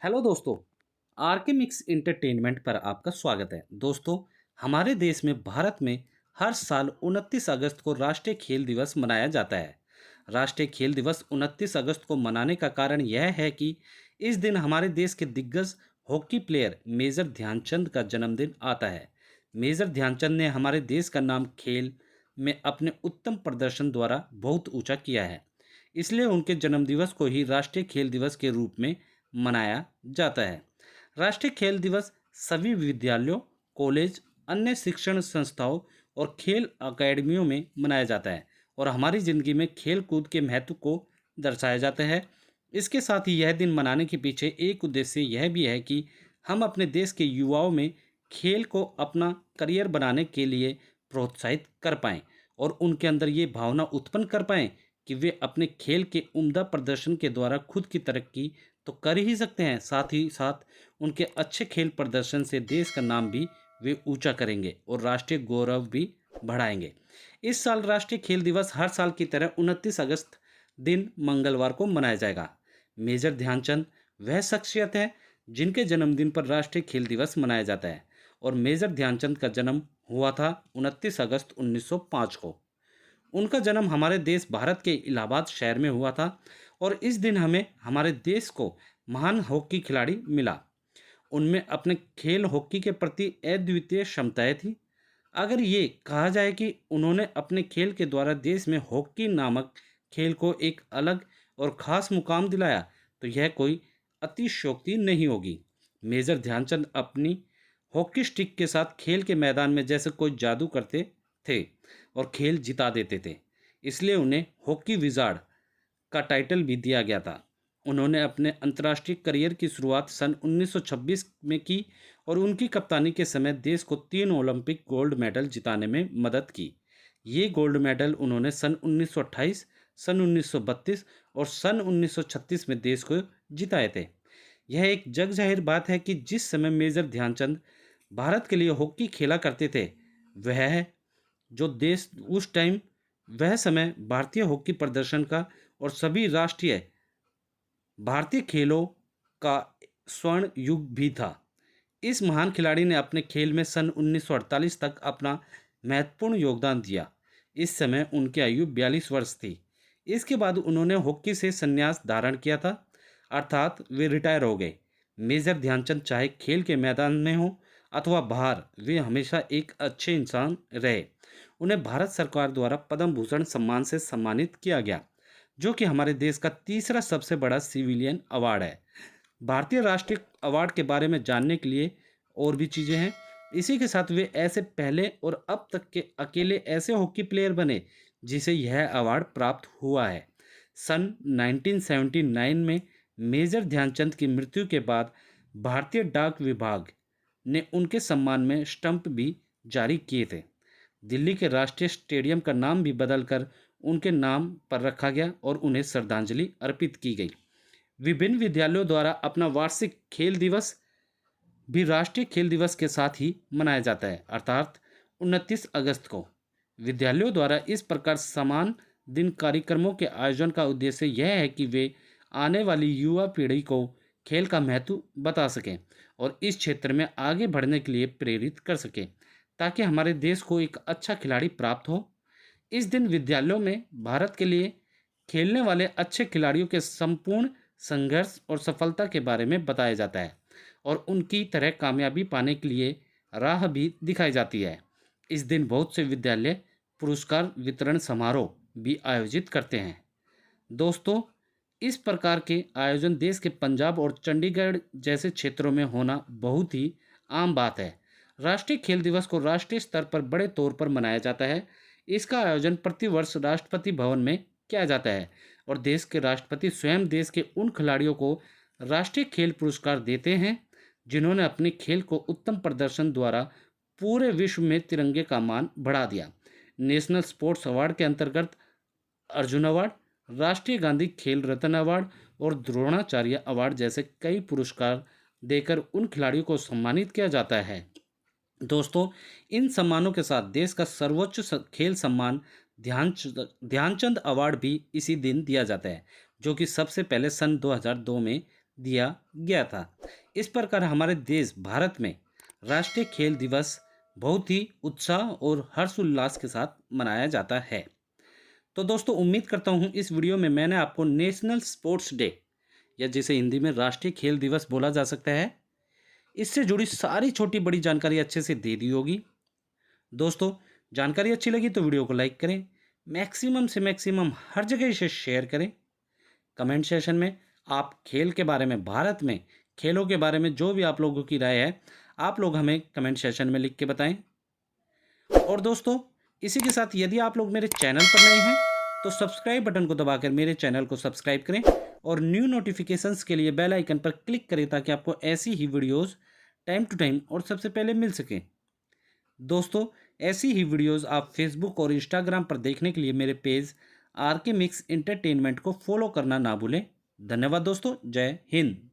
Hello दोस्तों। R K mix entertainment पर आपका स्वागत है। दोस्तों, हमारे देश में भारत में हर साल 29 अगस्त को राष्ट्रीय खेल दिवस मनाया जाता है। राष्ट्रीय खेल दिवस 29 अगस्त को मनाने का कारण यह है कि इस दिन हमारे देश के दिग्गज हॉकी प्लेयर मेजर ध्यानचंद का जन्मदिन आता है। मेजर ध्यानचंद ने हमारे देश का नाम खेल में अपने उत्तम प्रदर्शन द्वारा बहुत ऊंचा किया है। इसलिए उनके जन्मदिवस को ही राष्ट्रीय खेल दिवस के रूप में मनाया जाता है। राष्ट्रीय खेल दिवस सभी विद्यालयों, कॉलेज, अन्य शिक्षण संस्थाओं और खेल अकादमियों में मनाया जाता है और हमारी ज़िंदगी में खेल कूद के महत्व को दर्शाया जाता है। इसके साथ ही यह दिन मनाने के पीछे एक उद्देश्य यह भी है कि हम अपने देश के युवाओं में खेल को अपना करियर बनाने के लिए प्रोत्साहित कर पाएँ और उनके अंदर ये भावना उत्पन्न कर पाएँ कि वे अपने खेल के उम्दा प्रदर्शन के द्वारा खुद की तरक्की तो कर ही सकते हैं, साथ ही साथ उनके अच्छे खेल प्रदर्शन से देश का नाम भी वे ऊंचा करेंगे और राष्ट्रीय गौरव भी बढ़ाएंगे। इस साल राष्ट्रीय खेल दिवस हर साल की तरह 29 अगस्त दिन मंगलवार को मनाया जाएगा। मेजर ध्यानचंद वह शख्सियत है जिनके जन्मदिन पर राष्ट्रीय खेल दिवस मनाया जाता है और मेजर ध्यानचंद का जन्म हुआ था 29 अगस्त 1905 को। उनका जन्म हमारे देश भारत के इलाहाबाद शहर में हुआ था और इस दिन हमें हमारे देश को महान हॉकी खिलाड़ी मिला। उनमें अपने खेल हॉकी के प्रति अद्वितीय क्षमताएं थी। अगर ये कहा जाए कि उन्होंने अपने खेल के द्वारा देश में हॉकी नामक खेल को एक अलग और ख़ास मुकाम दिलाया, तो यह कोई अतिशयोक्ति नहीं होगी। मेजर ध्यानचंद अपनी हॉकी स्टिक के साथ खेल के मैदान में जैसे कोई जादू करते थे और खेल जिता देते थे। इसलिए उन्हें हॉकी विजार्ड का टाइटल भी दिया गया था। उन्होंने अपने अंतर्राष्ट्रीय करियर की शुरुआत सन 1926 में की और उनकी कप्तानी के समय देश को 3 ओलंपिक गोल्ड मेडल जिताने में मदद की। ये गोल्ड मेडल उन्होंने सन 1928, सन 1932 और सन 1936 में देश को जिताए थे। यह एक जग जाहिर बात है कि जिस समय मेजर ध्यानचंद भारत के लिए हॉकी खेला करते थे, वह जो देश उस टाइम वह समय भारतीय हॉकी प्रदर्शन का और सभी राष्ट्रीय भारतीय खेलों का स्वर्ण युग भी था। इस महान खिलाड़ी ने अपने खेल में सन 1948 तक अपना महत्वपूर्ण योगदान दिया। इस समय उनकी आयु 42 वर्ष थी। इसके बाद उन्होंने हॉकी से संन्यास धारण किया था, अर्थात वे रिटायर हो गए। मेजर ध्यानचंद चाहे खेल के मैदान में हो अथवा बाहर, वे हमेशा एक अच्छे इंसान रहे। उन्हें भारत सरकार द्वारा पद्म भूषण सम्मान से सम्मानित किया गया, जो कि हमारे देश का तीसरा सबसे बड़ा सिविलियन अवार्ड है। भारतीय राष्ट्रीय अवार्ड के बारे में जानने के लिए और भी चीज़ें हैं। इसी के साथ वे ऐसे पहले और अब तक के अकेले ऐसे हॉकी प्लेयर बने जिसे यह अवार्ड प्राप्त हुआ है। सन 1979 में मेजर ध्यानचंद की मृत्यु के बाद भारतीय डाक विभाग ने उनके सम्मान में स्टंप भी जारी किए थे। दिल्ली के राष्ट्रीय स्टेडियम का नाम भी बदलकर उनके नाम पर रखा गया और उन्हें श्रद्धांजलि अर्पित की गई। विभिन्न विद्यालयों द्वारा अपना वार्षिक खेल दिवस भी राष्ट्रीय खेल दिवस के साथ ही मनाया जाता है, अर्थात 29 अगस्त को। विद्यालयों द्वारा इस प्रकार समान दिन कार्यक्रमों के आयोजन का उद्देश्य यह है कि वे आने वाली युवा पीढ़ी को खेल का महत्व बता सकें और इस क्षेत्र में आगे बढ़ने के लिए प्रेरित कर सकें, ताकि हमारे देश को एक अच्छा खिलाड़ी प्राप्त हो। इस दिन विद्यालयों में भारत के लिए खेलने वाले अच्छे खिलाड़ियों के संपूर्ण संघर्ष और सफलता के बारे में बताया जाता है और उनकी तरह कामयाबी पाने के लिए राह भी दिखाई जाती है। इस दिन बहुत से विद्यालय पुरस्कार वितरण समारोह भी आयोजित करते हैं। दोस्तों, इस प्रकार के आयोजन देश के पंजाब और चंडीगढ़ जैसे क्षेत्रों में होना बहुत ही आम बात है। राष्ट्रीय खेल दिवस को राष्ट्रीय स्तर पर बड़े तौर पर मनाया जाता है। इसका आयोजन प्रतिवर्ष राष्ट्रपति भवन में किया जाता है और देश के राष्ट्रपति स्वयं देश के उन खिलाड़ियों को राष्ट्रीय खेल पुरस्कार देते हैं जिन्होंने अपने खेल को उत्तम प्रदर्शन द्वारा पूरे विश्व में तिरंगे का मान बढ़ा दिया। नेशनल स्पोर्ट्स अवार्ड के अंतर्गत अर्जुन अवार्ड, राष्ट्रीय गांधी खेल रत्न अवार्ड और द्रोणाचार्य अवार्ड जैसे कई पुरस्कार देकर उन खिलाड़ियों को सम्मानित किया जाता है। दोस्तों, इन सम्मानों के साथ देश का सर्वोच्च खेल सम्मान ध्यानचंद अवार्ड भी इसी दिन दिया जाता है, जो कि सबसे पहले सन 2002 में दिया गया था। इस प्रकार हमारे देश भारत में राष्ट्रीय खेल दिवस बहुत ही उत्साह और हर्षोल्लास के साथ मनाया जाता है। तो दोस्तों, उम्मीद करता हूँ इस वीडियो में मैंने आपको नेशनल स्पोर्ट्स डे, या जिसे हिंदी में राष्ट्रीय खेल दिवस बोला जा सकता है, इससे जुड़ी सारी छोटी बड़ी जानकारी अच्छे से दे दी होगी। दोस्तों, जानकारी अच्छी लगी तो वीडियो को लाइक करें, मैक्सिमम से मैक्सिमम हर जगह इसे शेयर करें। कमेंट सेशन में आप खेल के बारे में, भारत में खेलों के बारे में जो भी आप लोगों की राय है, आप लोग हमें कमेंट सेशन में लिख के बताएं। और दोस्तों, इसी के साथ यदि आप लोग मेरे चैनल पर नए हैं तो सब्सक्राइब बटन को दबाकर मेरे चैनल को सब्सक्राइब करें और न्यू नोटिफिकेशंस के लिए बेल आइकन पर क्लिक करें ताकि आपको ऐसी ही वीडियोस टाइम टू टाइम और सबसे पहले मिल सकें। दोस्तों, ऐसी ही वीडियोस आप फेसबुक और इंस्टाग्राम पर देखने के लिए मेरे पेज आर के मिक्स इंटरटेनमेंट को फॉलो करना ना भूलें। धन्यवाद दोस्तों, जय हिंद।